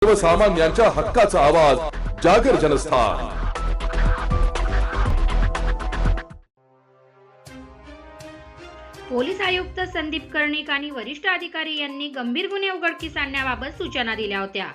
सर्वसामान्यांच्या हक्काचा आवाज जागर जनस्थान। पोलीस आयुक्त संदीप कर्णिक आणि वरिष्ठ अधिकारी यांनी गंभीर गुन्हे उघडकीस आणण्याबाबत सूचना दिल्या होत्या।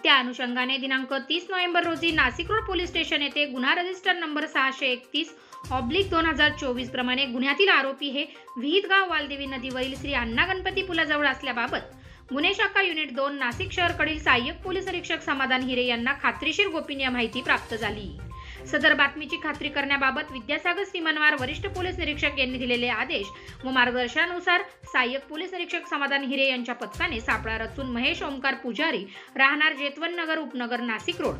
त्या अनुषंगाने दिनांक 30 नोव्हेंबर रोजी नाशिक रोड पोलीस स्टेशन येथे गुन्हा रजिस्टर नंबर 631/2024 प्रमाणे गुन्ह्यातील आरोपी हे विहितगाव वालदेवी नदीवरील श्री अण्णा गणपती पुलाजवळ असल्याबाबत गुन्हे शाखा युनिट 2 नाशिक शहरकडील सहाय्यक पोलीस निरीक्षक समाधान हिरे यांना खात्रीशीर गोपनीय माहिती प्राप्त झाली। सदर बातमीची खात्री करण्याबाबत विद्यासागर श्रीमनवार वरिष्ठ पोलीस निरीक्षक यांनी दिलेले आदेश व मार्गदर्शनानुसार सहाय्यक पोलीस निरीक्षक समाधान हिरे यांच्या पथकाने सापळा रचून महेश ओमकार पुजारी राहणार जेतवन नगर उपनगर नाशिक रोड,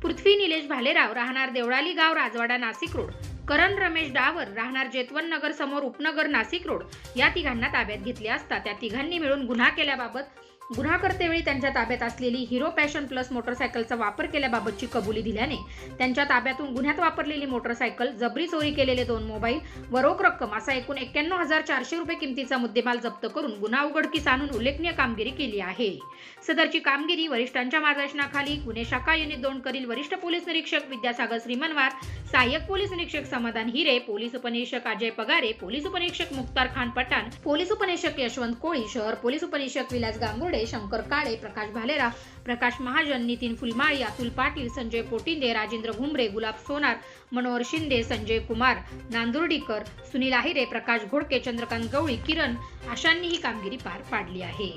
पृथ्वी निलेश भालेराव राहणार देवळाली गाव राजवाडा नाशिक रोड, करण रमेश डावर राहणार जेतवन नगर समोर उपनगर नाशिक रोड या तिघांना ताब्यात घेतले असता त्या तिघांनी मिळून गुन्हा केल्याबाबत गुन्हा करतेवेळी त्यांच्या ताब्यात असलेली हिरो पॅशन प्लस मोटरसायकलचा वापर केल्याबाबतची कबुली दिल्याने त्यांच्या ताब्यातून गुन्ह्यात वापरलेली मोटरसायकल, जबरी चोरी केलेले 2 मोबाईल व रोख रक्कम असा एकूण 91,400 रुपये किमतीचा मुद्देमाल जप्त करून गुन्हा उघडकीस आणून उल्लेखनीय कामगिरी केली आहे। सदरची कामगिरी वरिष्ठांच्या मार्गदर्शनाखाली गुन्हे शाखा युनिट 2 करील वरिष्ठ पोलीस निरीक्षक विद्यासागर श्रीमनवार, सहाय्यक पोलीस निरीक्षक समाधान हिरे, पोलीस उपनिरीक्षक अजय पगारे, पोलीस उपनिरीक्षक मुख्तार खान पठाण, पोलीस उपनिरीक्षक यशवंत कोळी, शहर पोलीस उपनिरीक्षक विलास गांगुर्डे, शंकर काळे, प्रकाश भालेराव, प्रकाश महाजन, नितीन फुलमाळी, अतुल पाटील, संजय पोटिंदे, राजेंद्र घुमरे, गुलाब सोनार, मनोहर शिंदे, संजय कुमार नांदुर्डीकर, सुनील आहिरे, प्रकाश घोडके, चंद्रकांत गवळी, किरण अशांनी ही कामगिरी पार पाडली आहे।